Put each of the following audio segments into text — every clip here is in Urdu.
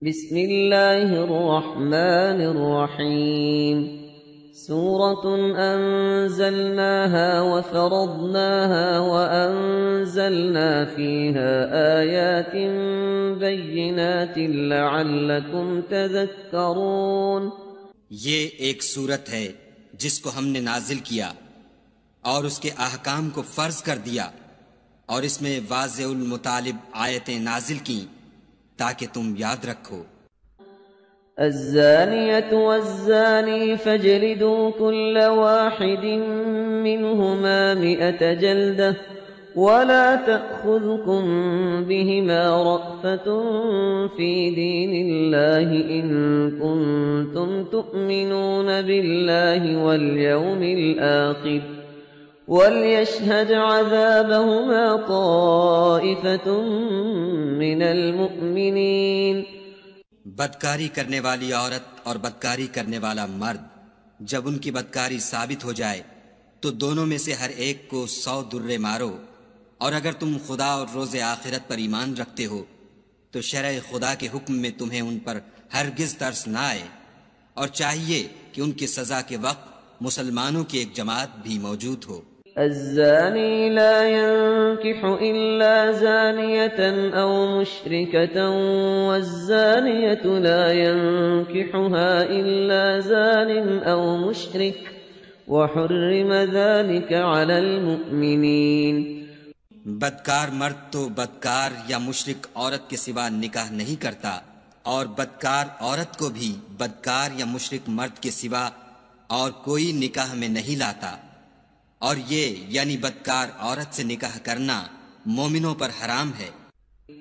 بسم الله الرحمن الرحيم سورة أنزلناها وفرضناها وأنزلنا فيها آيات بينات لعلكم تذكرون۔ یہ ایک سورت ہے جس کو ہم نے نازل کیا اور اس کے احکام کو فرض کر دیا، اور اس میں واضح المطالب آیتیں نازل کیں تاکہ تم یاد رکھو۔ الزانية والزاني فاجلدوا كل واحد منهما 100 جلدة ولا تأخذكم بهما رأفة في دين الله إن كنتم تؤمنون بالله واليوم الآخر وليشهد عذابهما طائفة من المؤمنين۔ بدکاری کرنے والی عورت اور بدکاری کرنے والا مرد جب ان کی بدکاری ثابت ہو جائے تو دونوں میں سے ہر ایک کو 100 درے مارو، اور اگر تم خدا اور روز آخرت پر ایمان رکھتے ہو تو شرع خدا کے حکم میں تمہیں ان پر ہرگز ترس نہ آئے، اور چاہیے کہ ان کی سزا کے وقت مسلمانوں کی ایک جماعت بھی موجود ہو۔ الزاني لا ينكح إلا زانية أو مشركة والزانية لا ينكحها إلا زان أو مشرك وحرم ذلك على المؤمنين۔ بدکار مرد تو بدکار یا مشرک عورت کے سوا نکاح نہیں کرتا، اور بدکار عورت کو بھی بدکار یا مشرک مرد کے سوا اور کوئی نکاح میں نہیں لاتا، اور یہ یعنی بدکار عورت سے نکاح کرنا مومنوں پر حرام ہے۔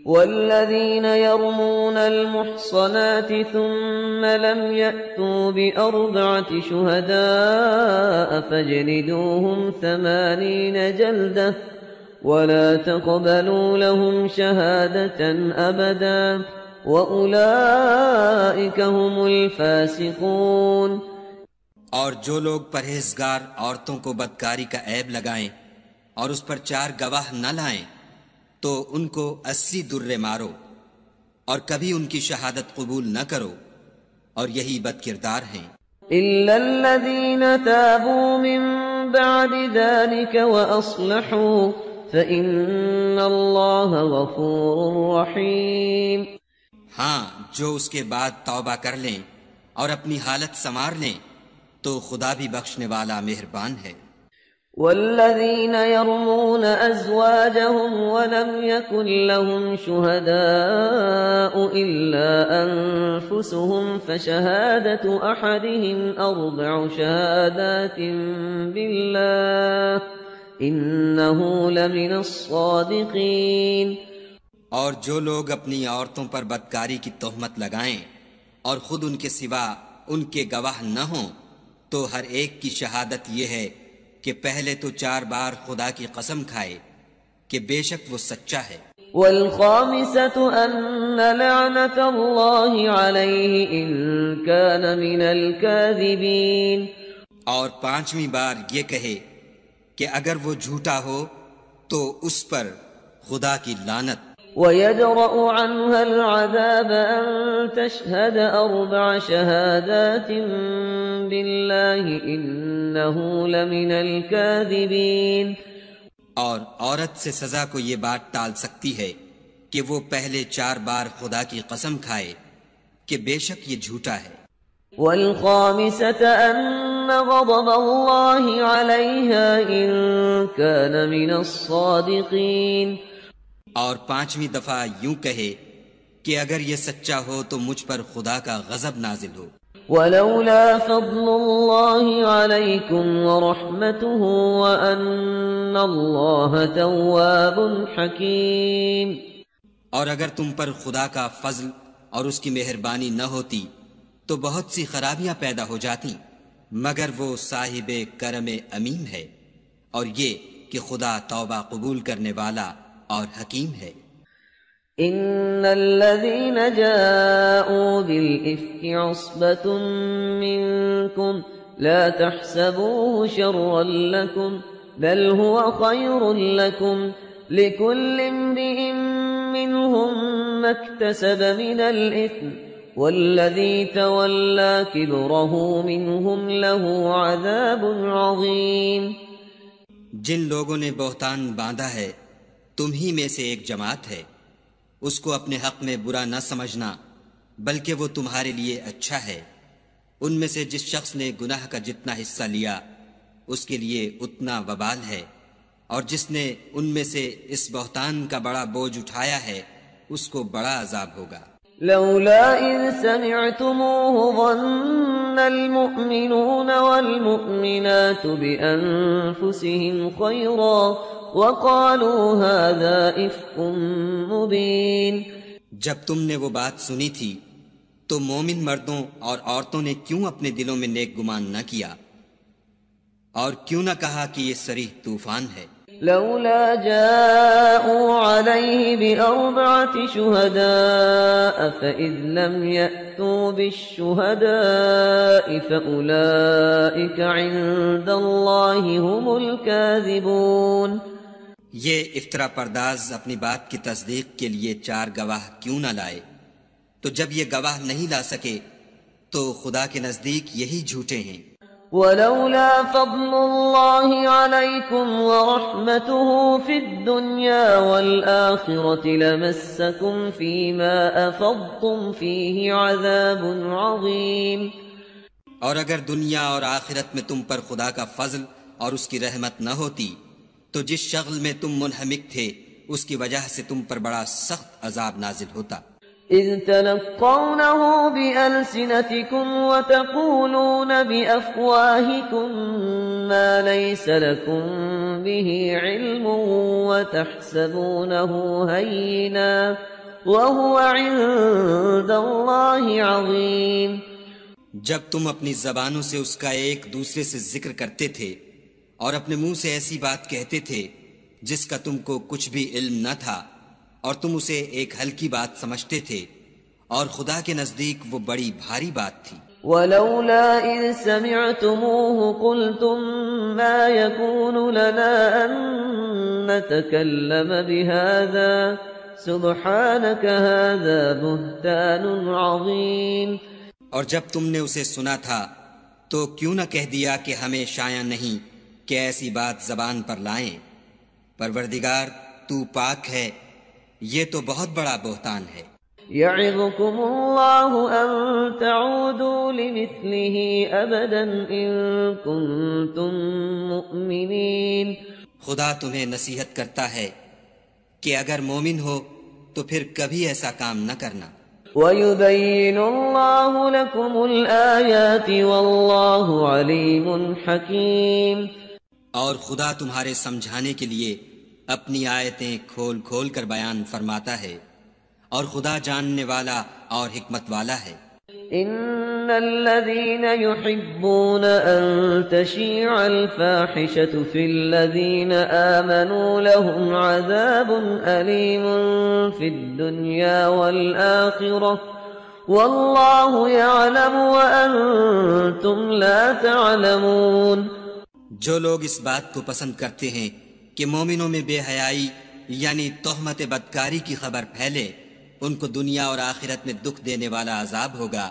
والذين يرمون المحصنات ثم لم يأتوا بأربعة شهداء فاجلدوهم 80 جلدة ولا تقبلوا لهم شهادة أبدا وأولئك هم الفاسقون۔ اور جو لوگ پرہیزگار عورتوں کو بدکاری کا عیب لگائیں اور اس پر 4 گواہ نہ لائیں تو ان کو 80 درے مارو، اور کبھی ان کی شہادت قبول نہ کرو، اور یہی بد کردار ہیں۔ إلا الذين تابوا من بعد ذلك وأصلحوا فإن الله غفور رحيم۔ ہاں، جو اس کے بعد توبہ کر لیں اور اپنی حالت سنوار لیں تو خدا بھی بخشنے والا مہربان ہے۔ والذين يرمون أزواجهم ولم يكن لهم شهداء إلا أنفسهم فشهادة أحدهم 4 شهادات بالله إنه لمن الصادقين۔ اور جو لوگ اپنی عورتوں پر بدکاری کی تہمت لگائیں اور خود ان کے سوا ان کے گواہ نہ ہوں تو ہر ایک کی شہادت یہ ہے کہ پہلے تو 4 بار خدا کی قسم کھائے کہ بے شک وہ سچا ہے۔ والخامسة أن لعنة الله عليه إن كان من الكاذبين۔ اور 5ویں بار یہ کہے کہ اگر وہ جھوٹا ہو تو اس پر خدا کی لعنت۔ ويدرأ عنها العذاب أن تشهد 4 شهادات بالله إنه لمن الكاذبين۔ اور عورت سے سزا کو یہ بات ٹال سکتی ہے کہ وہ پہلے 4 بار خدا کی قسم کھائے کہ بے شک یہ جھوٹا ہے۔ والخامسة أن غضب الله عليها إن كان من الصادقين۔ اور 5ویں دفعہ یوں کہے کہ اگر یہ سچا ہو تو مجھ پر خدا کا غضب نازل ہو۔ ولولا فضل الله عليكم ورحمته وأن الله تواب حكيم۔ اور اگر تم پر خدا کا فضل اور اس کی مہربانی نہ ہوتی تو بہت سی خرابیاں پیدا ہو جاتی، مگر وہ صاحب کرم امین ہے، اور یہ کہ خدا توبہ قبول کرنے والا اور حکیم ہے۔ ان الذين جاءوا بالإفك عصبة منكم لا تحسبوه شرا لكم بل هو خير لكم لكل امرئ منهم ما اكتسب من الإثم والذي تولى كبره منهم له عذاب عظيم. جن لوگوں نے بہتان باندھا ہے تم ہی میں سے ایک جماعت ہے، اس کو اپنے حق میں برا نہ سمجھنا بلکہ وہ تمہارے لیے اچھا ہے. ان میں سے جس شخص نے گناہ کا جتنا حصہ لیا اس کے لیے اتنا وبال ہے، اور جس نے ان میں سے اس بہتان کا بڑا بوجھ اٹھایا ہے اس کو بڑا عذاب ہوگا. لولا إذ سمعتموه ظن المؤمنون والمؤمنات بأنفسهم خيرا وقالوا هذا إفك مبين. جب تم نے وہ بات سنی تھی تو مومن مردوں اور عورتوں نے کیوں اپنے دلوں میں نیک گمان نہ کیا اور کیوں نہ کہا کہ یہ صریح طوفان ہے. لولا جاءوا عليه بأربعة شهداء فإذ لم يأتوا بالشهداء فأولئك عند الله هم الكاذبون. یہ افطرا پرداز اپنی بات کی تصدیق کے لیے 4 گواہ کیوں نہ لائے؟ تو جب یہ گواہ نہیں لا سکے تو خدا کے نزدیک یہی جھوٹے ہیں. ولولا فضل الله عليكم ورحمته في الدنيا والآخرة لمسكم فيما أفضتم فيه عذاب عظيم. اور اگر دنیا اور آخرت میں تم پر خدا کا فضل اور اس کی رحمت نہ ہوتی تو جس شغل میں تم منہمک تھے اس کی وجہ سے تم پر بڑا سخت عذاب نازل ہوتا. إذ تلقونه بألسنتكم وتقولون بأفواهكم ما ليس لكم به علم وتحسبونه هينا وهو عند الله عظيم. جب تم اپنی زبانوں سے اس کا ایک دوسرے سے ذکر کرتے تھے اور اپنے منہ سے ایسی بات کہتے تھے جس کا تم کو کچھ بھی علم نہ تھا اور تم اسے ایک ہلکی بات سمجھتے تھے اور خدا کے نزدیک وہ بڑی بھاری بات تھی. ولولا إذ سمعتموه قلتم ما يكون لنا أن نتكلم بهذا سبحانك هذا بهتان عظيم. اور جب تم نے اسے سنا تھا تو کیوں نہ کہہ دیا کہ ہمیں شایع نہیں کہ ایسی بات زبان پر لائیں. پروردگار تو پاک ہے، یہ تو بہت بڑا بہتان ہے. يعظكم الله أن تعودوا لمثله أبدا إن كنتم مؤمنين. خدا تمہیں نصیحت کرتا ہے کہ اگر مومن ہو تو پھر کبھی ایسا کام نہ کرنا. وَيُبَيِّنُ اللَّهُ لَكُمُ الْآيَاتِ وَاللَّهُ عَلِيمٌ حَكِيمٌ. اور خدا تمہارے سمجھانے کے لیے اپنی آیتیں کھول کھول کر بیان فرماتا ہے اور خدا جاننے والا اور حکمت والا ہے. إن الذين يحبون أن تشيع الفاحشة في الذين آمنوا لهم عذاب أليم في الدنيا والآخرة والله يعلم وأنتم لا تعلمون. جو لوگ اس بات کو پسند کرتے ہیں کہ مومنوں میں بے حیائی یعنی تہمت بدکاری کی خبر پھیلے، ان کو دنیا اور آخرت میں دکھ دینے والا عذاب ہوگا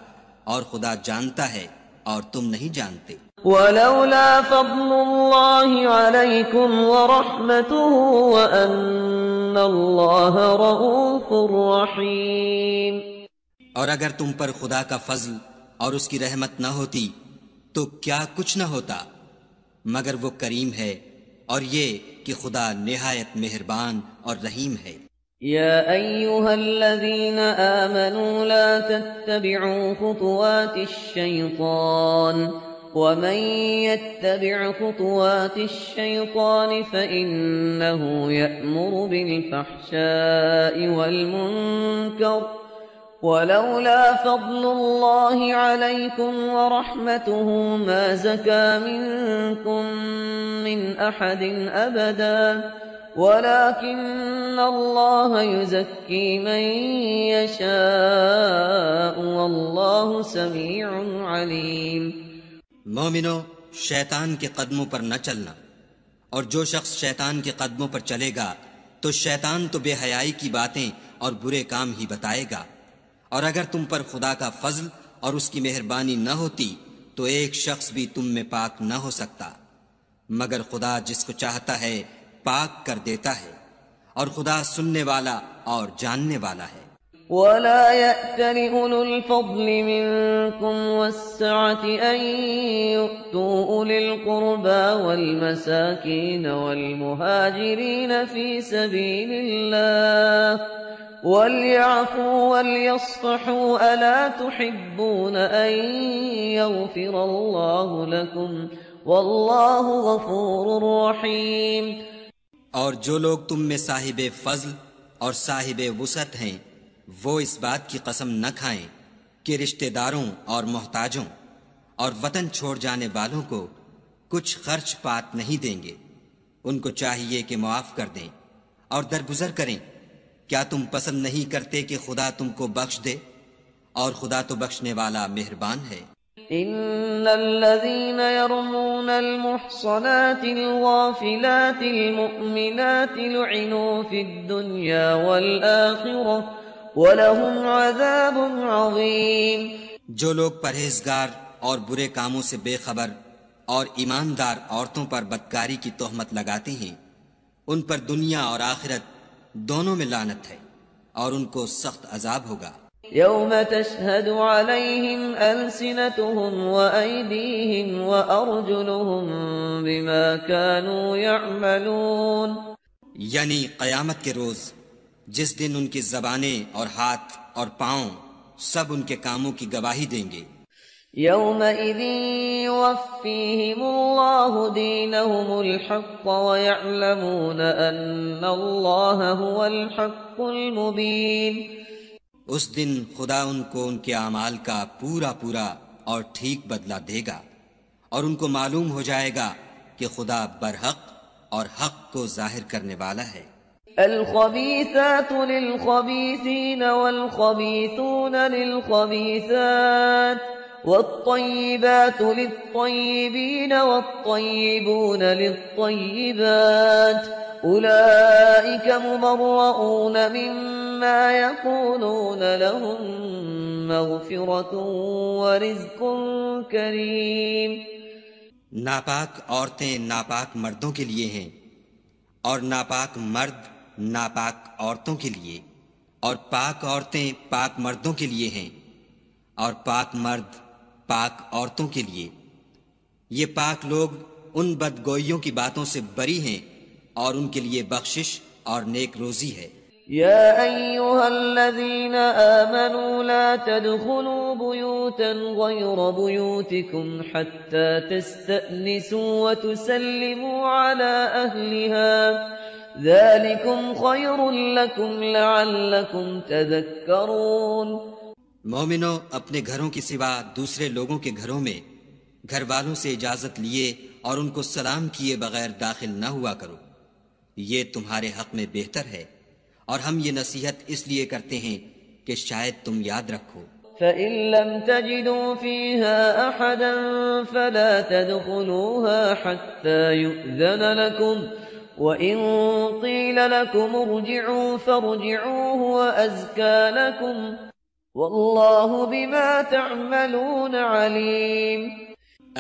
اور خدا جانتا ہے اور تم نہیں جانتے. ولولا فضل الله عليكم ورحمته وأن الله رؤوف رحيم. اور اگر تم پر خدا کا فضل اور اس کی رحمت نہ ہوتی تو کیا کچھ نہ ہوتا، مگر وہ کریم ہے اور یہ کہ خدا نہایت مہربان اور رحیم ہے. يا أيها الذين آمنوا لا تتبعوا خطوات الشيطان ومن يتبع خطوات الشيطان فإنه يأمر بالفحشاء والمنكر ولولا فضل الله عليكم ورحمته ما زكى منكم من أحد أبدا ولكن الله يزكي من يشاء والله سميع عليم. مومنو، شیطان کے قدموں پر نہ چلنا، اور جو شخص شیطان کے قدموں پر چلے گا تو شیطان تو بے حیائی کی باتیں اور برے کام ہی بتائے گا، اور اگر تم پر خدا کا فضل اور اس کی مہربانی نہ ہوتی تو ایک شخص بھی تم میں پاک نہ ہو سکتا، مگر خدا جس کو چاہتا ہے پاک کر دیتا ہے، اور خدا سننے والا اور جاننے والا ہے۔ ولا يأتل أولو الفضل منكم والسعة أن يؤتوا أولي القربى والمساكين والمهاجرين في سبيل الله وليعفوا وليصفحوا ألا تحبون أن يغفر الله لكم والله غفور رحيم۔ اور جو لوگ تم میں صاحب فضل اور صاحب وسعت ہیں وہ اس بات کی قسم نہ کھائیں کہ رشتہ داروں اور محتاجوں اور وطن چھوڑ جانے والوں کو کچھ خرچ پات نہیں دیں گے، ان کو چاہیے کہ معاف کر دیں اور درگزر کریں۔ کیا تم پسند نہیں کرتے کہ خدا تم کو بخش دے؟ اور خدا تو بخشنے والا مہربان ہے۔ إن الذين يرمون المحصنات الغافلات المؤمنات لعنوا في الدنيا والآخرة وَلَهُمْ عَذَابٌ عَظِيمٌ۔ جو لوگ پرہیزگار اور برے کاموں سے بے خبر اور ایماندار عورتوں پر بدکاری کی تہمت لگاتے ہیں، ان پر دنیا اور آخرت دونوں میں لعنت ہے اور ان کو سخت عذاب ہوگا۔ يَوْمَ تَشْهَدُ عَلَيْهِمْ أَلْسِنَتُهُمْ وَأَيْدِيهِمْ وَأَرْجُلُهُمْ بِمَا كَانُوا يَعْمَلُونَ، یعنی قیامت کے روز جس دن ان کی زبانیں اور ہاتھ اور پاؤں سب ان کے کاموں کی گواہی دیں گے۔ يَوْمَئِذٍ يُوَفِّيهِمُ اللَّهُ دِينَهُمُ الْحَقَّ وَيَعْلَمُونَ أَنَّ اللَّهَ هُوَ الْحَقُّ الْمُبِينُ۔ اس دن خدا ان کو ان کے اعمال کا پورا پورا اور ٹھیک بدلہ دے گا، اور ان کو معلوم ہو جائے گا کہ خدا برحق اور حق کو ظاہر کرنے والا ہے۔ الخبيثات للخبيثين والخبيثون للخبيثات والطيبات للطيبين والطيبون للطيبات أولئك مبرؤون مما يقولون لهم مغفرة ورزق كريم۔ ناپاک عورتیں ناپاک مردوں کے لیے ہیں، اور ناپاک مرد ناپاک عورتوں کے لیے، اور پاک عورتیں پاک مردوں کے لیے ہیں، اور پاک مرد پاک عورتوں کے لیے۔ یہ پاک لوگ ان بدگوئیوں کی باتوں سے بری ہیں، اور ان کے لیے بخشش اور نیک روزی ہے۔ يا أيها الذين آمنوا لا تدخلوا بيوتا غير بيوتكم حتى تستأنسوا وتسلموا على أهلها ذلكم خير لكم لعلكم تذكرون۔ مومنو، اپنے گھروں کے سوا دوسرے لوگوں کے گھروں میں گھر والوں سے اجازت لیے اور ان کو سلام کیے بغیر داخل نہ ہوا کرو، یہ تمہارے حق میں بہتر ہے، اور ہم یہ نصیحت اس لیے کرتے ہیں کہ شاید تم یاد رکھو۔ فَإِن لَّمْ تَجِدُوا فِيهَا أَحَدًا فَلَا تَدْخُلُوهَا حَتَّى يُؤْذَنَ لَكُمْ وَإِن قِيلَ لَكُمُ ارْجِعُوا فَارْجِعُوا هُوَ أَزْكَىٰ لَكُمْ وَاللَّهُ بِمَا تَعْمَلُونَ عَلِيمٌ۔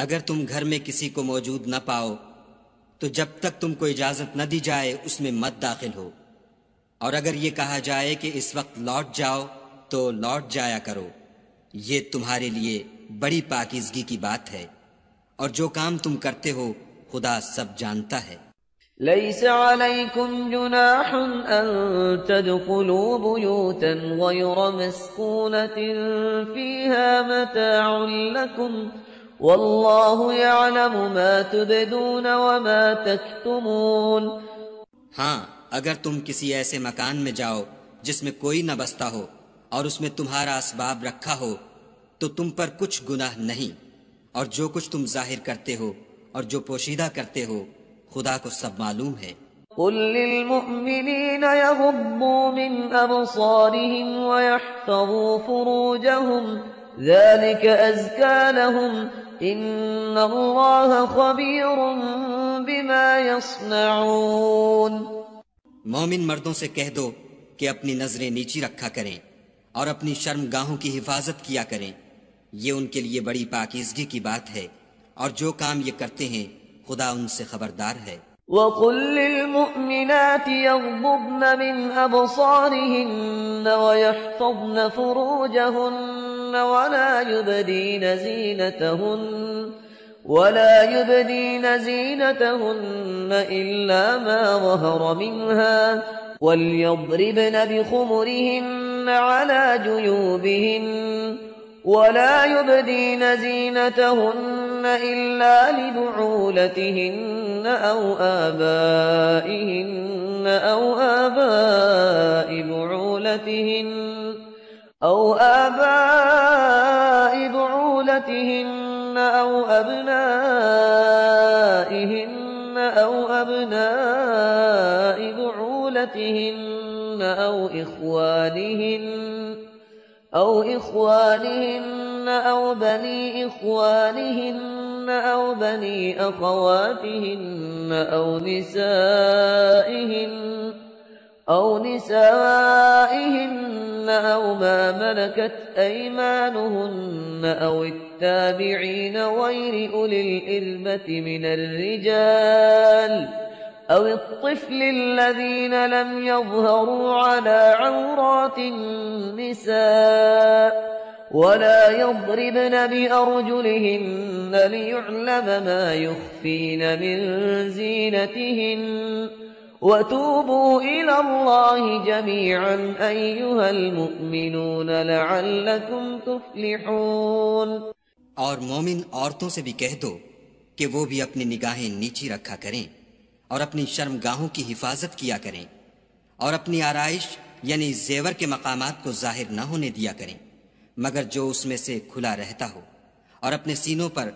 اگر تم گھر میں کسی کو موجود نہ پاؤ تو جب تک تم کو اجازت نہ دی جائے اس میں مت داخل ہو، اور اگر یہ کہا جائے کہ اس وقت لوٹ جاؤ تو لوٹ جایا کرو، یہ تمہارے لیے بڑی پاکیزگی کی بات ہے، اور جو کام تم کرتے ہو خدا سب جانتا ہے۔ ليس عليكم جناح أن تدخلوا بيوتا غير مسكونة فيها متاع لكم والله يعلم ما تبدون وما تكتمون۔ ہاں، اگر تم کسی ایسے مکان میں جاؤ جس میں کوئی نہ بستا ہو اور اس میں تمہارا اسباب رکھا ہو تو تم پر کچھ گناہ نہیں، اور جو کچھ تم ظاہر کرتے ہو اور جو پوشیدہ کرتے ہو خدا کو سب معلوم ہے۔ قل للمؤمنين يغضوا من أبصارهم ويحفظوا فروجهم ذلك أزكى لهم إن الله خبير بما يصنعون۔ مومن مردوں سے کہہ دو کہ اپنی نظریں نیچی رکھا کریں اور اپنی شرم گاہوں کی حفاظت کیا کریں، یہ ان کے لیے بڑی پاکیزگی کی بات ہے، اور جو کام یہ کرتے ہیں خدا ان سے خبردار ہے۔ وَقُل لِّلْمُؤْمِنَاتِ يَغْضُضْنَ مِنْ أَبْصَارِهِنَّ وَيَحْفَظْنَ فُرُوجَهُنَّ وَلَا يُبْدِينَ زِينَتَهُنَّ إِلَّا مَا ظَهَرَ مِنْهَا وَلْيَضْرِبْنَ بِخُمُرِهِنَّ عَلَى جُيُوبِهِنَّ وَلَا يُبْدِينَ زِينَتَهُنَّ إِلَّا لِبُعُولَتِهِنَّ أَوْ آبَائِهِنَّ أَوْ آبَاءِ بُعُولَتِهِنَّ أَوْ أَبْنَائِهِنَّ أَوْ أَبْنَاءِ بُعُولَتِهِنَّ أَوْ إِخْوَانِهِنَّ أَوْ بَنِي إِخْوَانِهِنَّ أَوْ بَنِي أَخَوَاتِهِنَّ أَوْ نِسَائِهِنَّ أَوْ مَا مَلَكَتْ أَيْمَانُهُنَّ أَوِ التَّابِعِينَ غَيْرِ أُولِي الْإِرْبَةِ مِنَ الرِّجَالِ أَوِ الطِّفْلِ الَّذِينَ لَمْ يَظْهَرُوا عَلَى عَوْرَاتِ النِّسَاءِ وَلَا يَضْرِبْنَ بِأَرْجُلِهِنَّ لِيُعْلَمَ مَا يُخْفِينَ مِنْ زِينَتِهِنَّ وَتُوبُوا إِلَى اللَّهِ جَمِيعًا أَيُّهَا الْمُؤْمِنُونَ لَعَلَّكُمْ تُفْلِحُونَ۔ اور مومن عورتوں سے بھی کہہ دو کہ وہ بھی اپنی نگاہیں نیچی رکھا کریں اور اپنی شرم گاہوں کی حفاظت کیا کریں، اور اپنی آرائش یعنی زیور کے مقامات کو ظاہر نہ ہونے دیا کریں مگر جو اس میں سے کھلا رہتا ہو، اور اپنے سینوں پر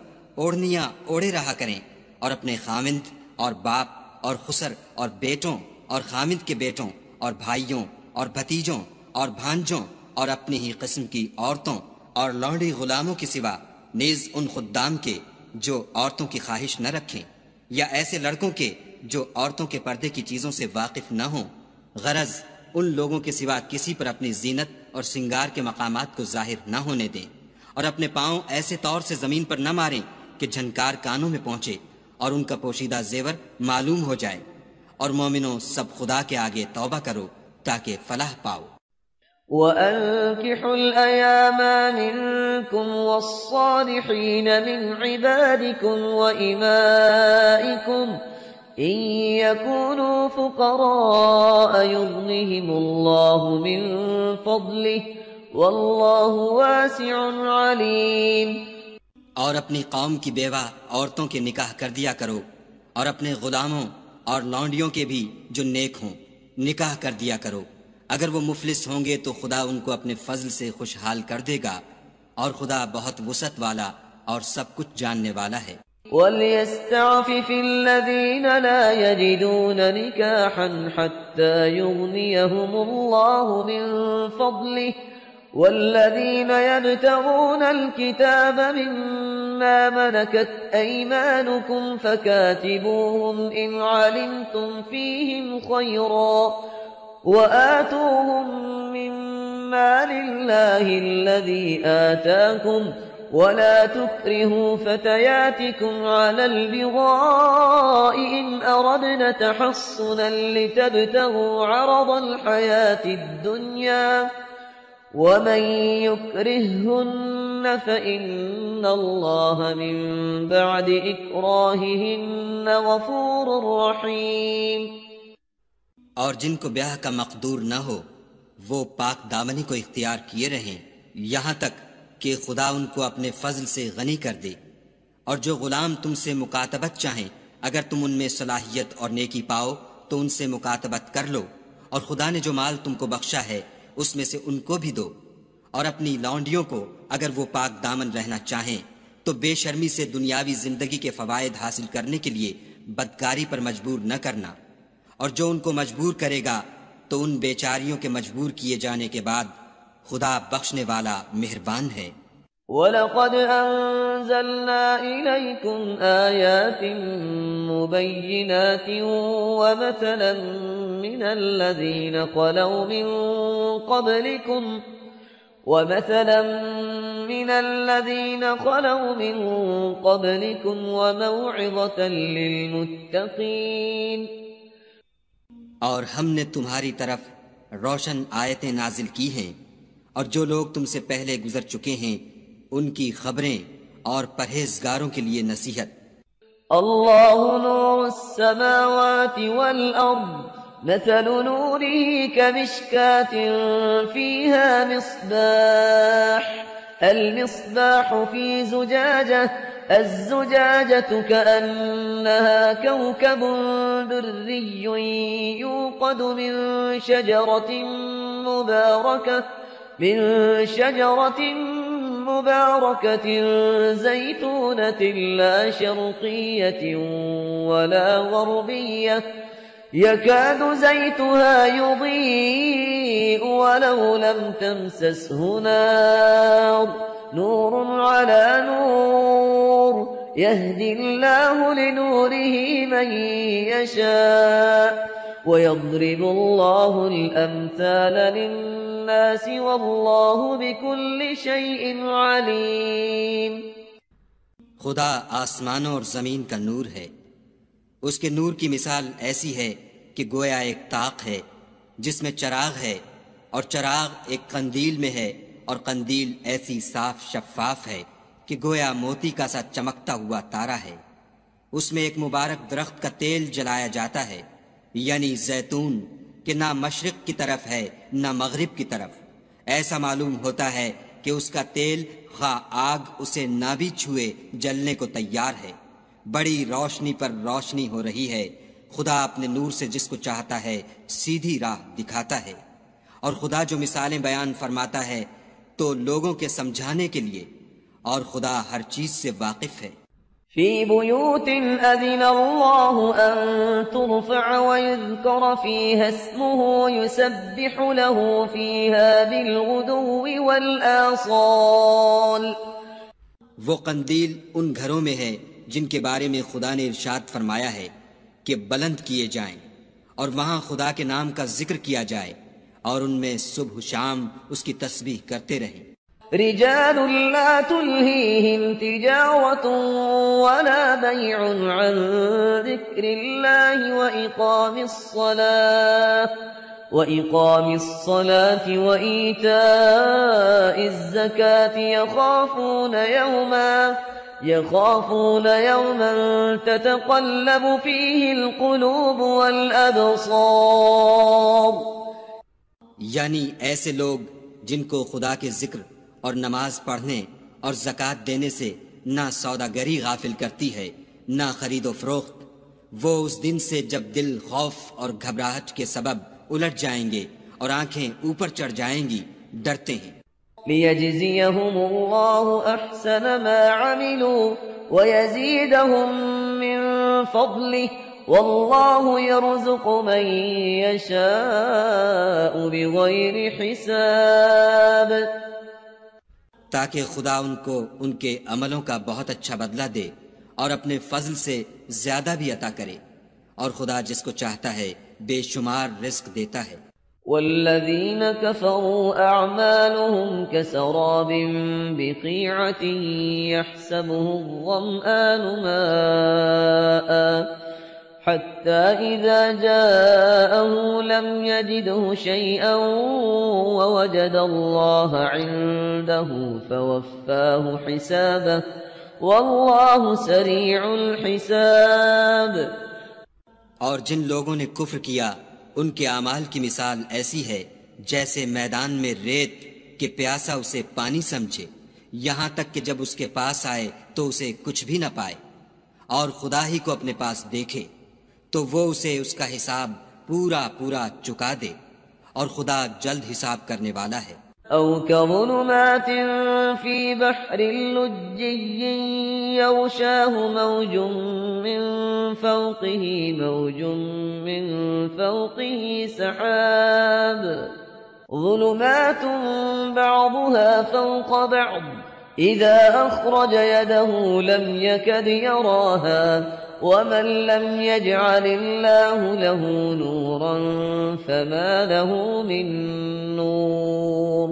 اوڑھنیاں اوڑھے رہا کریں، اور اپنے خاوند اور باپ اور خسر اور بیٹوں اور خامد کے بیٹوں اور بھائیوں اور بھتیجوں اور بھانجوں اور اپنی ہی قسم کی عورتوں اور لونڈی غلاموں کے سوا نیز ان خدام کے جو عورتوں کی خواہش نہ رکھیں، یا ایسے لڑکوں کے جو عورتوں کے پردے کی چیزوں سے واقف نہ ہوں، غرض ان لوگوں کے سوا کسی پر اپنی زینت اور سنگار کے مقامات کو ظاہر نہ ہونے دیں، اور اپنے پاؤں ایسے طور سے زمین پر نہ ماریں کہ جھنکار کانوں میں پہنچے اور ان کا پوشیدہ زیور معلوم ہو جائے، اور مومنوں سب خدا کے آگے توبہ کرو تاکہ فلاح پاؤ۔ وَأَنكِحُوا الْأَيَامَ مِنكُمْ وَالصَّالِحِينَ مِنْ عِبَادِكُمْ وَإِمَائِكُمْ إِنْ يَكُونُوا فُقَرَاءَ يُغْنِهِمُ اللَّهُ مِنْ فَضْلِهِ وَاللَّهُ وَاسِعٌ عَلِيمٌ۔ اور اپنی قوم کی بیوہ عورتوں کے نکاح کر دیا کرو، اور اپنے غلاموں اور لونڈیوں کے بھی جو نیک ہوں نکاح کر دیا کرو، اگر وہ مفلس ہوں گے تو خدا ان کو اپنے فضل سے خوشحال کر دے گا، اور خدا بہت وسعت والا اور سب کچھ جاننے والا ہے۔ وَلْيَسْتَعْفِفِ الَّذِينَ لَا يَجِدُونَ نِكَاحًا حَتَّى يُغْنِيَهُمُ اللَّهُ مِنْ فَضْلِهِ وَالَّذِينَ يَبْتَغُونَ الْكِتَابَ مِمَّا مَلَكَتْ أَيْمَانُكُمْ فَكَاتِبُوهُمْ إِنْ عَلِمْتُمْ فِيهِمْ خَيْرًا وَآتُوهُمْ مِنْ مَالِ اللَّهِ الَّذِي آتَاكُمْ وَلَا تُكْرِهُوا فَتَيَاتِكُمْ عَلَى الْبِغَاءِ إِنْ أَرَدْنَ تَحَصُّنًا لِتَبْتَغُوا عَرَضَ الْحَيَاةِ الدُّنْيَا وَمَنْ يُكْرِههُّنَّ فَإِنَّ اللَّهَ مِنْ بَعْدِ إِكْرَاهِهِنَّ غَفُورٌ رَحِيمٌ۔ اور جن کو بیاہ کا مقدور نہ ہو وہ پاک دامنی کو اختیار کیے رہیں یہاں تک کہ خدا ان کو اپنے فضل سے غنی کر دے، اور جو غلام تم سے مکاتبت چاہیں اگر تم ان میں صلاحیت اور نیکی پاؤ تو ان سے مکاتبت کر لو، اور خدا نے جو مال تم کو بخشا ہے اس میں سے ان کو بھی دو، اور اپنی لونڈیوں کو اگر وہ پاک دامن رہنا چاہیں تو بے شرمی سے دنیاوی زندگی کے فوائد حاصل کرنے کے لیے بدکاری پر مجبور نہ کرنا، اور جو ان کو مجبور کرے گا تو ان بیچاریوں کے مجبور کیے جانے کے بعد خدا بخشنے والا مہربان ہے۔ وَلَقَدْ أَنزَلْنَا إِلَيْكُمْ آيَاتٍ مُبَيِّنَاتٍ وَمَثَلًا من الذين خلوا من قبلكم ومثلا من الذين خلوا من قبلكم وموعظة للمتقين. اور ہم نے تمہاری طرف روشن آیتیں نازل کی ہیں، اور جو لوگ تم سے پہلے گزر چکے ہیں ان کی خبریں اور پرہیزگاروں کے لیے نصیحت. اللہ نور السماوات والأرض مثل نوره كمشكاة فيها مصباح المصباح في زجاجة الزجاجة كأنها كوكب دري يوقد من شجرة مباركة زيتونة لا شرقية ولا غربية يكاد زيتها يضيء ولو لم تمسسه نار نور على نور يهدي الله لنوره من يشاء ويضرب الله الأمثال للناس والله بكل شيء عليم. خدا آسمانوں اور زمین کا نور ہے. اس کے نور کی مثال ایسی ہے کہ گویا ایک طاق ہے جس میں چراغ ہے، اور چراغ ایک قندیل میں ہے، اور قندیل ایسی صاف شفاف ہے کہ گویا موتی کا سا چمکتا ہوا تارا ہے. اس میں ایک مبارک درخت کا تیل جلایا جاتا ہے، یعنی زیتون، کہ نہ مشرق کی طرف ہے نہ مغرب کی طرف. ایسا معلوم ہوتا ہے کہ اس کا تیل خواہ آگ اسے نہ بھی چھوئے جلنے کو تیار ہے. بڑی روشنی پر روشنی ہو رہی ہے. خدا اپنے نور سے جس کو چاہتا ہے سیدھی راہ دکھاتا ہے. اور خدا جو مثالیں بیان فرماتا ہے تو لوگوں کے سمجھانے کے لیے، اور خدا ہر چیز سے واقف ہے. في بيوت أذن الله أن ترفع ويذكر فيها اسمه يسبح له فيها بالغدو والآصال. وہ قندیل ان گھروں میں ہے جن کے بارے میں خدا نے ارشاد فرمایا ہے کہ بلند کیے جائیں، اور وہاں خدا کے نام کا ذکر کیا جائے، اور ان میں صبح و شام اس کی تسبیح کرتے رہیں. رجال لا تلهيهم تجارة ولا بيع عن ذكر الله وإقام الصلاة وإيتاء الزكاة يخافون يوما تتقلب فيه القلوب والأبصار. یعنی ایسے لوگ جن کو خدا کے ذکر اور نماز پڑھنے اور زکوٰۃ دینے سے نہ سوداگری غافل کرتی ہے نہ خرید و فروخت، وہ اس دن سے جب دل خوف اور گھبراہٹ کے سبب الٹ جائیں گے اور آنکھیں اوپر چڑھ جائیں گی، ڈرتے ہیں. لِيَجْزِيَهُمُ اللَّهُ أَحْسَنَ مَا عَمِلُوا وَيَزِيدَهُم مِّن فَضْلِهِ وَاللَّهُ يَرْزُقُ مَن يَشَاءُ بِغَيْرِ حِسَابٍ. تاکہ خدا ان کو ان کے عملوں کا بہت اچھا بدلہ دے اور اپنے فضل سے زیادہ بھی عطا کرے، اور خدا جس کو چاہتا ہے بے شمار رزق دیتا ہے. والذين كفروا أعمالهم كسراب بقيعة يحسبه الظمآن ماء حتى إذا جاءه لم يجده شيئا ووجد الله عنده فوفاه حسابه والله سريع الحساب. اور جن لوگوں نے کفر کیا ان کے اعمال کی مثال ایسی ہے جیسے میدان میں ریت کہ پیاسا اسے پانی سمجھے، یہاں تک کہ جب اس کے پاس آئے تو اسے کچھ بھی نہ پائے، اور خدا ہی کو اپنے پاس دیکھے تو وہ اسے اس کا حساب پورا پورا چکا دے، اور خدا جلد حساب کرنے والا ہے. أو كظلمات في بحر لجي يغشاه موج من فوقه سحاب ظلمات بعضها فوق بعض إذا أخرج يده لم يكد يراها ومن لم يجعل الله له نورا فما له من نور.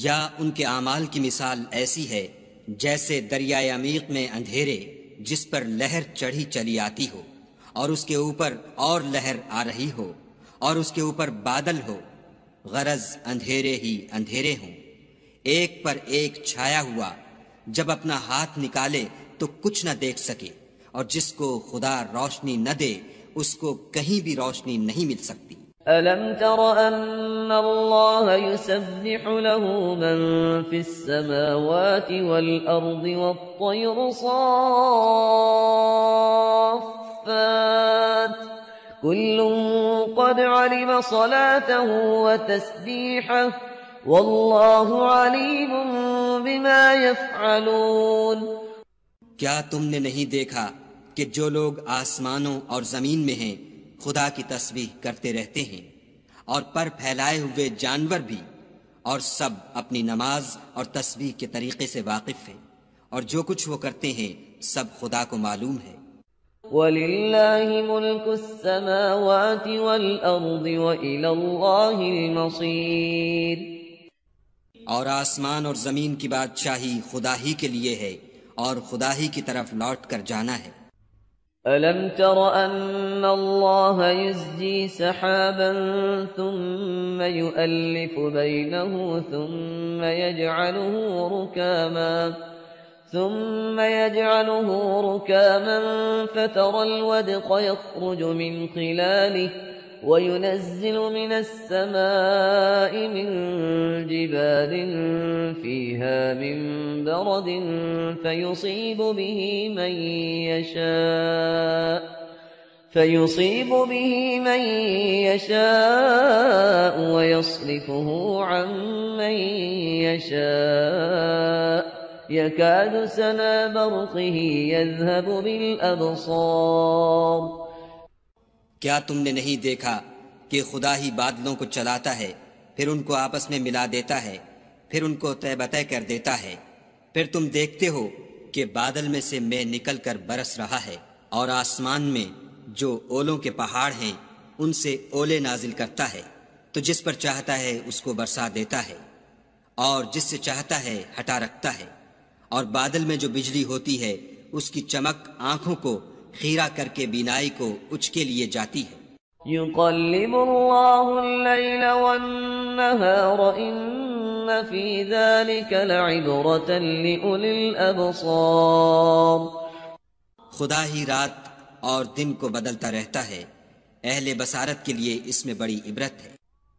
یا ان کے اعمال کی مثال ایسی ہے جیسے دریائے عمیق میں اندھیرے جس پر لہر چڑھی چلی آتی ہو اور اس کے اوپر اور لہر آ رہی ہو اور اس کے اوپر بادل ہو، غرض اندھیرے ہی اندھیرے ہوں، ایک پر ایک چھایا ہوا، جب اپنا ہاتھ نکالے تو کچھ نہ دیکھ سکے، اور جس کو خدا روشنی نہ دے اس کو کہیں بھی روشنی نہیں مل سکتی. أَلَمْ تَرَ أَنَّ اللَّهَ يُسَبِّحُ لَهُ مَن فِي السَّمَاوَاتِ وَالْأَرْضِ وَالطَّيْرُ صَافَّاتٍ كُلٌّ قَدْ عَلِمَ صَلَاتَهُ وَتَسْبِيحَهُ وَاللَّهُ عَلِيمٌ بِمَا يَفْعَلُونَ. کیا تم نے نہیں دیکھا کہ جو لوگ آسمانوں اور زمین میں ہیں خدا کی تسبیح کرتے رہتے ہیں، اور پر پھیلائے ہوئے جانور بھی، اور سب اپنی نماز اور تسبیح کے طریقے سے واقف ہیں، اور جو کچھ وہ کرتے ہیں سب خدا کو معلوم ہے. وَلِلَّهِ مُلْكُ السَّمَاوَاتِ وَالْأَرْضِ وَإِلَى اللَّهِ الْمَصِيرُ. اور آسمان اور زمین کی بادشاہی خدا ہی کے لیے ہے اور خدا ہی کی طرف لوٹ کر جانا ہے. أَلَمْ تَرَ أَنَّ اللَّهَ يُزْجِي سَحَابًا ثُمَّ يُؤَلِّفُ بَيْنَهُ ثُمَّ يَجْعَلُهُ رُكَامًا فَتَرَى الْوَدْقَ يَخْرُجُ مِنْ خِلَالِهِ وَيُنَزِّلُ مِنَ السَّمَاءِ مِنْ جِبَالٍ فِيهَا مِنْ بَرَدٍ فَيُصِيبُ بِهِ مَنْ يَشَاءُ وَيَصْرِفُهُ عَنْ مَنْ يَشَاءُ يَكَادُ سَنَا بَرْقِهِ يَذْهَبُ بِالْأَبْصَارِ. کیا تم نے نہیں دیکھا کہ خدا ہی بادلوں کو چلاتا ہے، پھر ان کو آپس میں ملا دیتا ہے، پھر ان کو طے بطے کر دیتا ہے، پھر تم دیکھتے ہو کہ بادل میں سے مے نکل کر برس رہا ہے، اور آسمان میں جو اولوں کے پہاڑ ہیں ان سے اولے نازل کرتا ہے، تو جس پر چاہتا ہے اس کو برسا دیتا ہے اور جس سے چاہتا ہے ہٹا رکھتا ہے. اور بادل میں جو بجلی ہوتی ہے اس کی چمک آنکھوں کو خیرہ کر کے بینائی کو اچکے لیے جاتی ہے. يُقَلِّبُ اللَّهُ اللَّيْلَ وَالنَّهَارَ إِنَّ فِي ذَلِكَ لَعِبْرَةً لِأُولِي الْأَبْصَارِ. خدا ہی رات اور دن کو بدلتا رہتا ہے، اہل بصارت کے لیے اس میں بڑی عبرت ہے.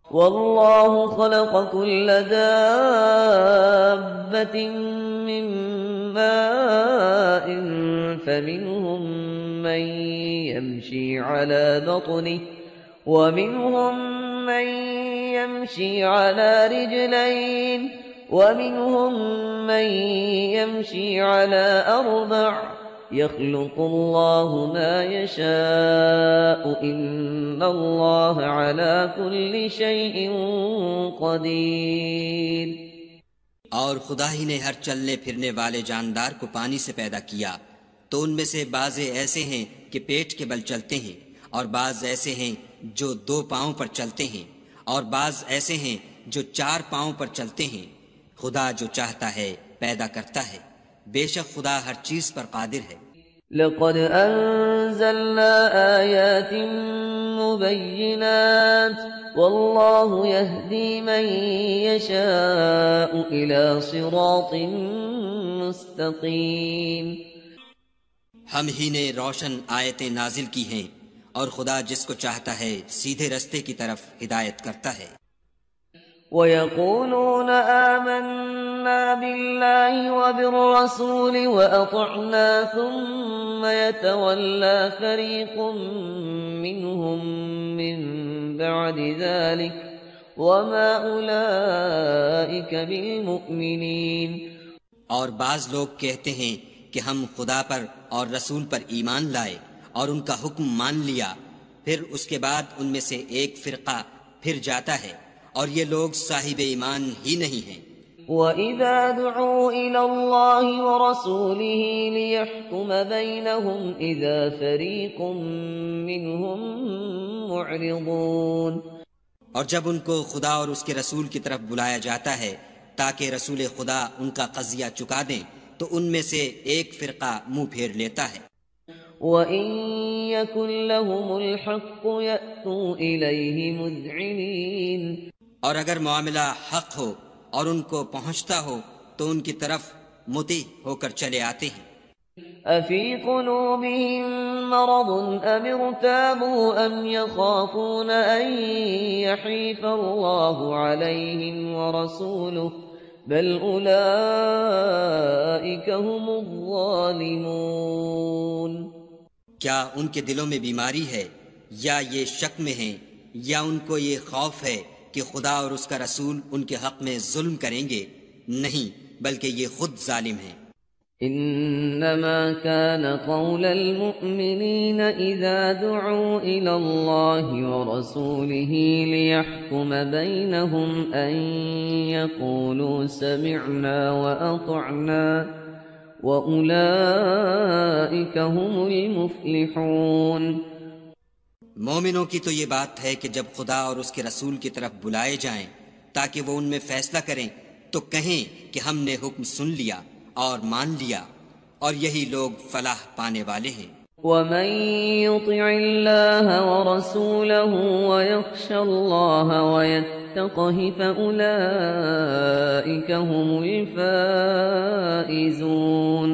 وَاللَّهُ خَلَقَ كُلَّ دَابَّةٍ مِّن مَّاءٍ فَمِنْهُم مَّن يَمْشِي عَلَىٰ بَطْنِهِ وَمِنْهُم مَّن يَمْشِي عَلَىٰ رِجْلَيْنِ وَمِنْهُم مَّن يَمْشِي عَلَىٰ أَرْبَعٍ يَخْلُقُ اللَّهُ مَا يَشَاءُ إِنَّ اللَّهَ عَلَىٰ كُلِّ شَيْءٍ قَدِيرٌ. اور خدا ہی نے ہر چلنے پھرنے والے جاندار کو پانی سے پیدا کیا، تو ان میں سے بعض ایسے ہیں کہ پیٹ کے بل چلتے ہیں، اور بعض ایسے ہیں جو 2 پاؤں پر چلتے ہیں، اور بعض ایسے ہیں جو 4 پاؤں پر چلتے ہیں. خدا جو چاہتا ہے پیدا کرتا ہے، بے شک خدا ہر چیز پر قادر ہے. لَقَدْ أَنزَلْنَا آيَاتٍ مُبَيِّنَاتٍ وَاللَّهُ يَهْدِي مَن يَشَاءُ إِلَىٰ صِرَاطٍ مُّسْتَقِيمٍ. ہم ہی نے روشن آیتیں نازل کی ہیں، اور خدا جس کو چاہتا ہے سیدھے رستے کی طرف ہدایت کرتا ہے. وَيَقُولُونَ آمَنَّا بِاللَّهِ وَبِالرَّسُولِ وَأَطَعْنَا ثُمَّ يَتَوَلَّىٰ فَرِيقٌ مِّنْهُم مِّن بَعْدِ ذَٰلِكَ وَمَا أُولَٰئِكَ بِالْمُؤْمِنِينَ. اور بعض لوگ کہتے ہیں کہ ہم خدا پر اور رسول پر ایمان لائے اور ان کا حکم مان لیا، پھر اس کے بعد ان میں سے ایک فرقہ پھر جاتا ہے، اور یہ لوگ صاحب ایمان ہی نہیں ہیں. وَإِذَا دُعُوا إِلَى اللَّهِ وَرَسُولِهِ لِيَحْكُمَ بَيْنَهُمْ إِذَا فَرِيقٌ مِّنْهُمْ مُعْرِضُونَ۔ اور جب ان کو خدا اور اس کے رسول کی طرف بلایا جاتا ہے تاکہ رسول خدا ان کا قضیہ چکا دیں تو ان میں سے ایک فرقہ منہ پھیر لیتا ہے۔ وَإِن يَكُن لَّهُمُ الْحَقُّ يَأْتُوا إِلَيْهِ مُذْعِنِينَ۔ اور اگر معاملہ حق ہو اور ان کو پہنچتا ہو تو ان کی طرف مطیع ہو کر چلے آتے ہیں۔ أَفِي قُلُوبِهِم مَّرَضٌ أَمِ ارْتَابُوا أَمْ يَخَافُونَ أَن يَحِيفَ اللَّهُ عَلَيْهِمْ وَرَسُولُهُ بَلْ أُولَٰئِكَ هُمُ الظَّالِمُونَ۔ کیا ان کے دلوں میں بیماری ہے یا یہ شک میں ہیں یا ان کو یہ خوف ہے کہ خدا اور اس کا رسول ان کے حق میں ظلم کریں گے؟ نہیں، بلکہ یہ خود ظالم ہیں۔ انما كان قول المؤمنين اذا دعوا الى الله ورسوله ليحكم بينهم ان يقولوا سمعنا واطعنا واولئك هم المفلحون۔ مومنوں کی تو یہ بات ہے کہ جب خدا اور اس کے رسول کی طرف بلائے جائیں تاکہ وہ ان میں فیصلہ کریں تو کہیں کہ ہم نے حکم سن لیا اور مان لیا، اور یہی لوگ فلاح پانے والے ہیں۔ وَمَن يُطِعِ اللَّهَ وَرَسُولَهُ وَيَخْشَ اللَّهَ وَيَتَّقْهِ فَأُولَئِكَ هُمُ الْفَائِزُونَ۔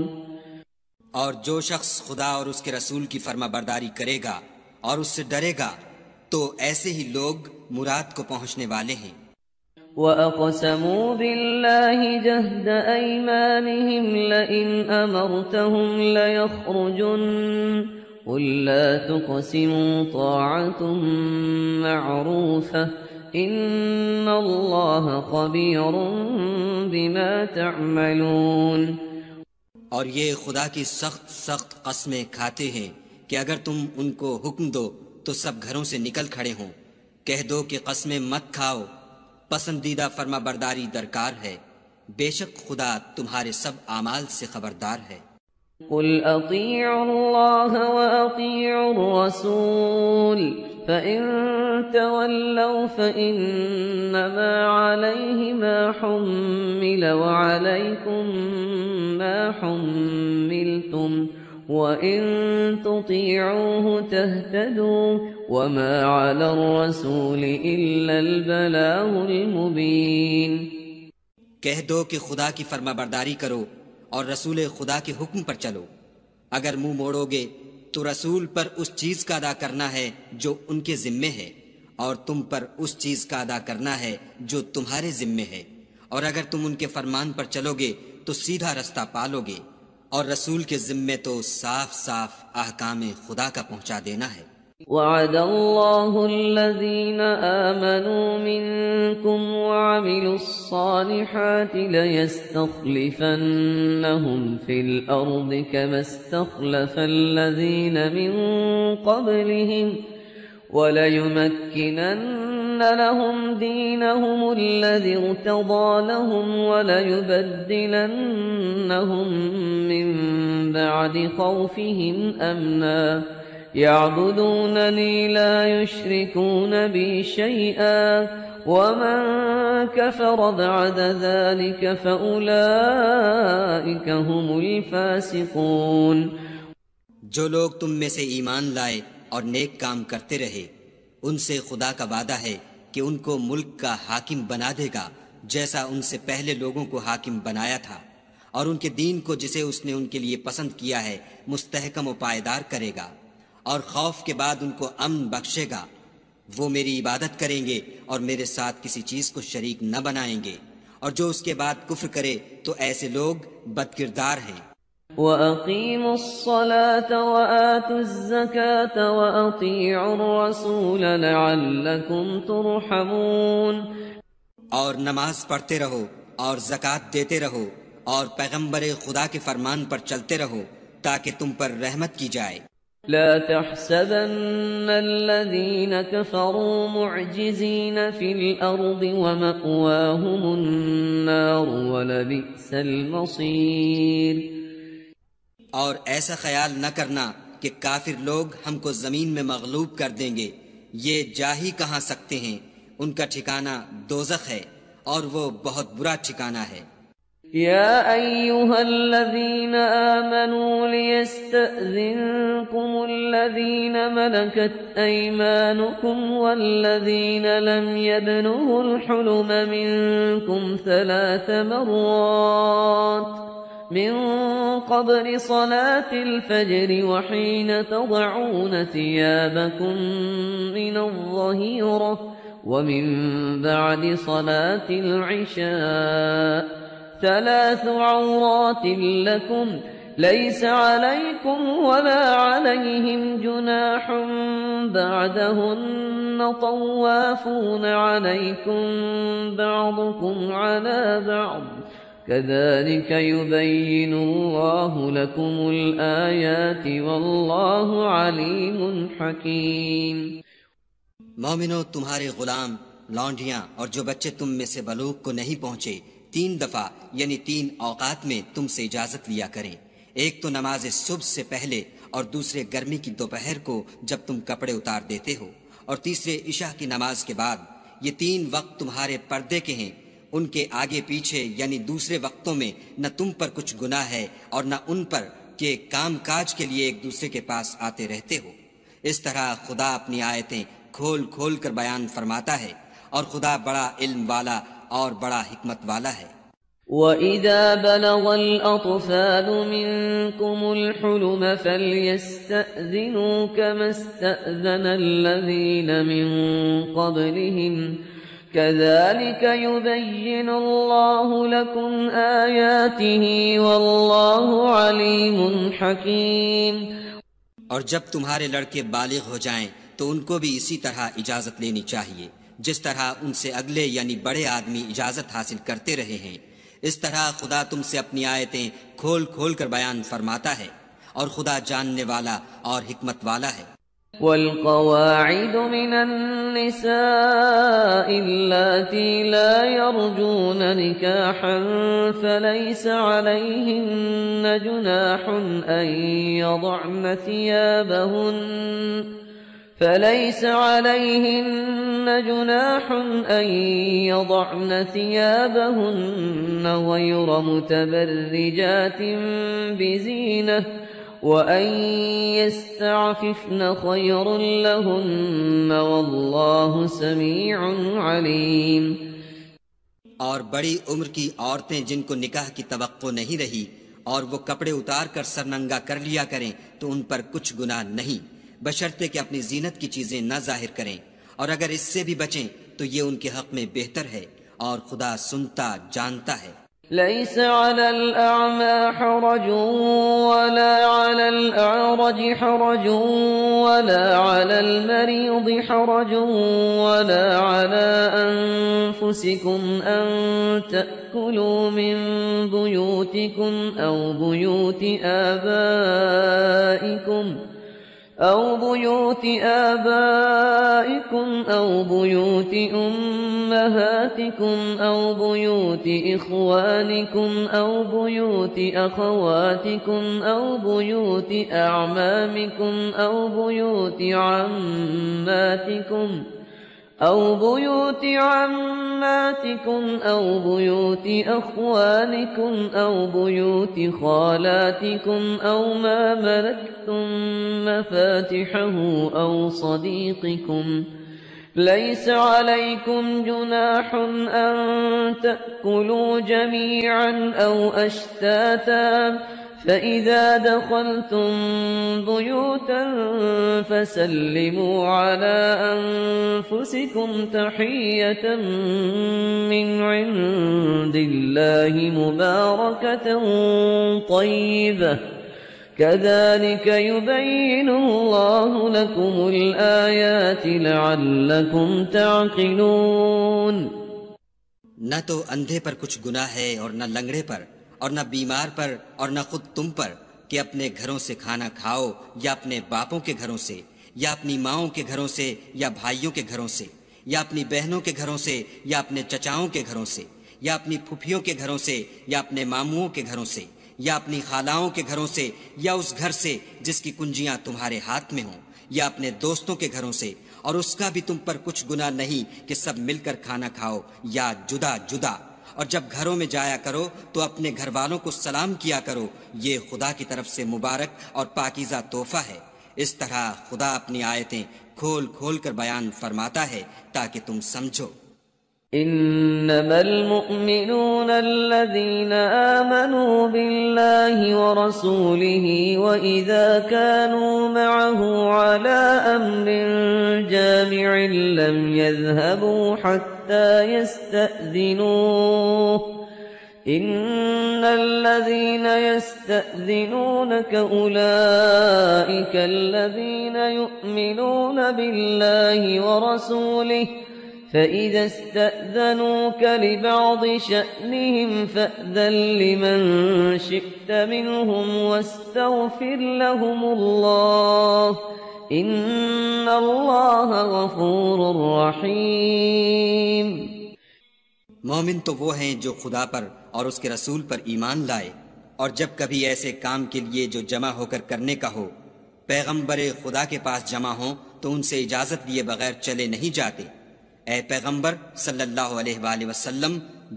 اور جو شخص خدا اور اس کے رسول کی فرما برداری کرے گا اور اس سے ڈرے گا تو ایسے ہی لوگ مراد کو پہنچنے والے ہیں۔ وَأَقْسَمُوا بِاللَّهِ جَهْدَ أَيْمَانِهِمْ لَئِنْ أَمَرْتَهُمْ لَيَخْرُجُنَّ قُل لَّا تُقْسِمُوا طَاعَةٌ مَّعْرُوفَةٌ إِنَّ اللَّهَ خَبِيرٌ بِمَا تَعْمَلُونَ۔ اور یہ خدا کی سخت قسمیں کھاتے ہیں کہ اگر تم ان کو حکم دو تو سب گھروں سے نکل کھڑے ہوں۔ کہہ دو کہ قسمیں مت کھاؤ، پسندیدہ فرما برداری درکار ہے، بے شک خدا تمہارے سب اعمال سے خبردار ہے۔ قُلْ أَطِيعُوا اللَّهَ وَأَطِيعُوا الرَّسُولَ فَإِن تَوَلَّوْا فَإِنَّمَا عَلَيْهِ مَا حُمِّلَ وَعَلَيْكُم مَّا حُمِّلْتُمْ وَإِن تُطِيعُوهُ تَهْتَدُوا وَمَا عَلَى الرَّسُولِ إِلَّا الْبَلَاغُ الْمُبِينُ۔ کہہ دو کہ خدا کی فرما برداری کرو اور رسول خدا کے حکم پر چلو۔ اگر منہ موڑو گے تو رسول پر اس چیز کا ادا کرنا ہے جو ان کے ذمے ہے، اور تم پر اس چیز کا ادا کرنا ہے جو تمہارے ذمے ہے، اور اگر تم ان کے فرمان پر چلو گے تو سیدھا رستہ پالو گے، اور رسول کے ذمے تو صاف صاف احکام خدا کا پہنچا دینا ہے۔ وعد الله الذين آمنوا منكم وعملوا الصالحات ليستخلفنهم في الأرض كما استخلف الذين من قبلهم وليمكنن لهم دينهم الذي ارتضى لهم وليبدلنهم من بعد خوفهم أمنا يعبدونني لا يشركون بي شيئا ومن كفر بعد ذلك فأولئك هم الفاسقون۔ جو لوگ تم میں سے ایمان لائے اور نیک کام کرتے رہے ان سے خدا کا وعدہ ہے کہ ان کو ملک کا حاکم بنا دے گا جیسا ان سے پہلے لوگوں کو حاکم بنایا تھا، اور ان کے دین کو جسے اس نے ان کے لیے پسند کیا ہے مستحکم و پائیدار کرے گا، اور خوف کے بعد ان کو امن بخشے گا۔ وہ میری عبادت کریں گے اور میرے ساتھ کسی چیز کو شریک نہ بنائیں گے، اور جو اس کے بعد کفر کرے تو ایسے لوگ بدکردار ہیں۔ وَأَقِيمُوا الصَّلَاةَ وَآتُوا الزَّكَاةَ وَأَطِيعُوا الرَّسُولَ لَعَلَّكُمْ تُرْحَمُونَ۔ اور نماز پڑھتے رہو اور زکوٰۃ دیتے رہو اور پیغمبر خدا کے فرمان پر چلتے رہو تاکہ تم پر رحمت کی جائے۔ لا تحسبن الذين كفروا معجزين في الأرض ومأواهم النار ولبئس المصير. اور ایسا خیال نہ کرنا کہ کافر لوگ ہم کو زمین میں مغلوب کر دیں گے، یہ جا ہی کہاں سکتے ہیں، ان کا ٹھکانہ دوزخ ہے اور وہ بہت برا ٹھکانہ ہے۔ يا أيها الذين آمنوا ليستأذنكم الذين ملكت أيمانكم والذين لم يبلغوا الحلم منكم 3 مرات من قبل صلاة الفجر وحين تضعون ثيابكم من الظهيرة ومن بعد صلاة العشاء 3 عورات لكم ليس عليكم ولا عليهم جناح بعدهن طوافون عليكم بعضكم على بعض كذلك يبين الله لكم الآيات والله عليم حكيم. مومنو، تمہارے غلام، لونڈیاں اور جو بچے تم میں سے بلوغ کو نہیں پہنچے 3 دفعہ یعنی 3 اوقات میں تم سے اجازت لیا کریں، ایک تو نماز صبح سے پہلے اور دوسرے گرمی کی دوپہر کو جب تم کپڑے اتار دیتے ہو، اور تیسرے عشاء کی نماز کے بعد۔ یہ 3 وقت تمہارے پردے کے ہیں، ان کے آگے پیچھے یعنی دوسرے وقتوں میں نہ تم پر کچھ گناہ ہے اور نہ ان پر کہ کام کاج کے لیے ایک دوسرے کے پاس آتے رہتے ہو۔ اس طرح خدا اپنی آیتیں کھول کھول کر بیان فرماتا ہے، اور خدا بڑا علم والا اور بڑا حکمت والا ہے۔ وَإِذَا بَلَغَ الْأَطْفَالُ مِنكُمُ الْحُلُمَ فَلْيَسْتَأْذِنُوا كَمَا اسْتَأْذَنَ الَّذِينَ مِن قَبْلِهِمْ كَذَلِكَ يُبَيِّنُ اللَّهُ لَكُمْ آيَاتِهِ وَاللَّهُ عَلِيمٌ حَكِيمٌ۔ اور جب تمہارے لڑکے بالغ ہو جائیں تو ان کو بھی اسی طرح اجازت لینی چاہیے جس طرح ان سے اگلے یعنی بڑے آدمی اجازت حاصل کرتے رہے ہیں۔ اس طرح خدا تم سے اپنی آیتیں کھول کھول کر بیان فرماتا ہے، اور خدا جاننے والا اور حکمت والا ہے۔ والقواعد من النساء اللاتي لا يرجون نكاحا فليس عليهن جناح أن يضعن ثيابهن غير متبرجات بزينة وأن يستعففن خير لهن والله سميع عليم۔ اور بڑی عمر کی عورتیں جن کو نکاح کی توقع نہیں رہی اور وہ کپڑے اتار کر سرننگا کر لیا کریں تو ان پر کچھ گناہ نہیں، بشرطے کہ اپنی زینت کی چیزیں نہ ظاہر کریں، اور اگر اس سے بھی بچیں تو یہ ان کے حق میں بہتر ہے، اور خدا سنتا جانتا ہے۔ ليس على الأعمى حرج ولا على الأعرج حرج ولا على المريض حرج ولا على أنفسكم أن تأكلوا من بيوتكم أو بيوت آبائكم أو بيوت أمهاتكم أو بيوت إخوانكم أو بيوت أخواتكم أو بيوت أعمامكم أو بيوت عماتكم أو بيوت بيوت أخوالكم أو بيوت خالاتكم أو ما ملكتم مفاتحه أو صديقكم ليس عليكم جناح أن تأكلوا جميعا أو أشتاتا فإذا دخلتم بيوتا فسلموا على أنفسكم تحية من عند الله مباركة طيبة كذلك يبين الله لكم الآيات لعلكم تعقلون۔ نہ تو اندھے پر کچھ گناہ ہے اور نہ لنگڑے پر اور نہ بیمار پر اور نہ خود تم پر، کہ اپنے گھروں سے کھانا کھاؤ یا اپنے باپوں کے گھروں سے یا اپنی ماؤں کے گھروں سے یا بھائیوں کے گھروں سے یا اپنی بہنوں کے گھروں سے یا اپنے چچاؤں کے گھروں سے یا اپنی پھپھیوں کے گھروں سے یا اپنے ماموؤں کے گھروں سے یا اپنی خالاؤں کے گھروں سے یا اس گھر سے جس کی کنجیاں تمہارے ہاتھ میں ہوں یا اپنے دوستوں کے گھروں سے، اور اس کا بھی تم پر کچھ گناہ نہیں کہ سب مل کر کھانا کھاؤ یا جدا جدا۔ اور جب گھروں میں جایا کرو تو اپنے گھر والوں کو سلام کیا کرو، یہ خدا کی طرف سے مبارک اور پاکیزہ تحفہ ہے۔ اس طرح خدا اپنی آیتیں کھول کھول کر بیان فرماتا ہے تاکہ تم سمجھو۔ انما المؤمنون الذين آمنوا بالله ورسوله واذا كانوا معه على امر جامع لم يذهبوا حتى يستأذنوه ان الذين يستأذنونك اولئك الذين يؤمنون بالله ورسوله فإذا استأذنوك لبعض شأنهم فأذن لمن شئت منهم واستغفر لهم الله إن الله غفور رحيم۔ مومن تو وہ ہیں جو خدا پر اور اس کے رسول پر ایمان لائے، اور جب کبھی ایسے کام کے لیے جو جمع ہو کر کرنے کا ہو پیغمبر خدا کے پاس جمع ہوں تو ان سے اجازت لیے بغیر چلے نہیں جاتے۔ اے پیغمبر صلی اللہ علیہ وآلہ وسلم،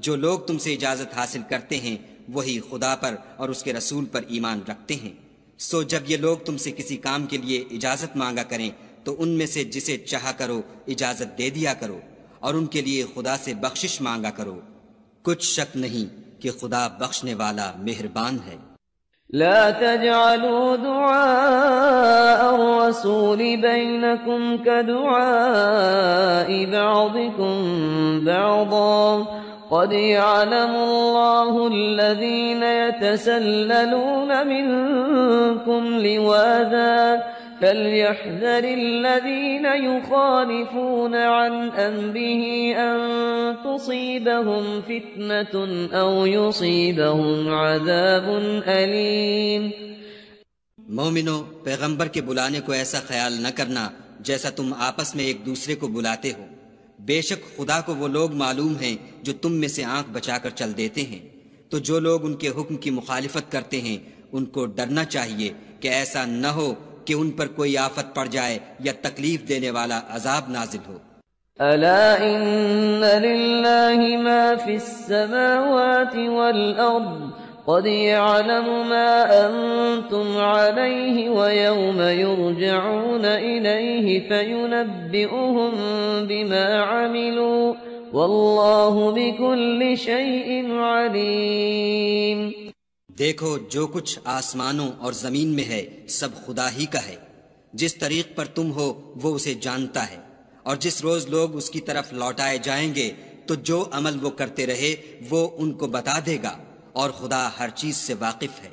جو لوگ تم سے اجازت حاصل کرتے ہیں وہی خدا پر اور اس کے رسول پر ایمان رکھتے ہیں، سو جب یہ لوگ تم سے کسی کام کے لیے اجازت مانگا کریں تو ان میں سے جسے چاہا کرو اجازت دے دیا کرو، اور ان کے لیے خدا سے بخشش مانگا کرو، کچھ شک نہیں کہ خدا بخشنے والا مہربان ہے۔ لا تجعلوا دعاء الرسول بينكم كدعاء بعضكم بعضا قد يعلم الله الذين يتسللون منكم لواذا فليحذر الذين يخالفون عن أمره أن تصيبهم فتنة أو يصيبهم عذاب أليم۔ مومنو، پیغمبر کے بلانے کو ایسا خیال نہ کرنا جیسا تم آپس میں ایک دوسرے کو بلاتے ہو، بے شک خدا کو وہ لوگ معلوم ہیں جو تم میں سے آنکھ بچا کر چل دیتے ہیں، تو جو لوگ ان کے حکم کی مخالفت کرتے ہیں ان کو ڈرنا چاہیے کہ ایسا نہ ہو کہ ان پر کوئی آفت پڑ جائے یا تکلیف دینے والا عذاب نازل ہو۔ الا ان للہ ما فی السماوات والارض قد يعلم ما انتم علیہ ویوم یرجعون الیہ فینبئهم بما عملوا واللہ بكل شیء علیم۔ دیکھو، جو کچھ آسمانوں اور زمین میں ہے سب خدا ہی کا ہے، جس طریق پر تم ہو وہ اسے جانتا ہے، اور جس روز لوگ اس کی طرف لوٹائے جائیں گے تو جو عمل وہ کرتے رہے وہ ان کو بتا دے گا، اور خدا ہر چیز سے واقف ہے۔